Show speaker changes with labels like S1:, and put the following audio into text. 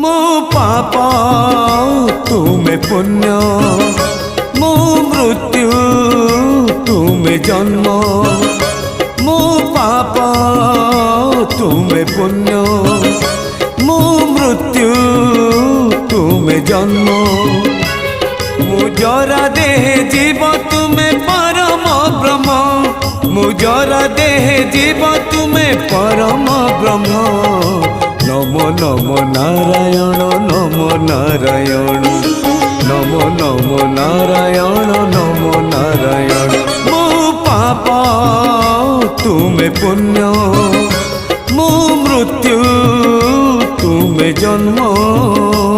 S1: मो पाप तुमे पुण्य मो मृत्यु तुमे जन्म मो पाप तुमे पुण्य मो मृत्यु तुमे जन्म मुजरा देह जीव तुमे परम ब्रह्म मुजरा देह जीव तुमे परम ब्रह्म नमो नमो नारायण नमो नारायण नमो नमो नारायण नमो नारायण मो पाप तुमे पुण्य मो मृत्यु तुमे जन्म।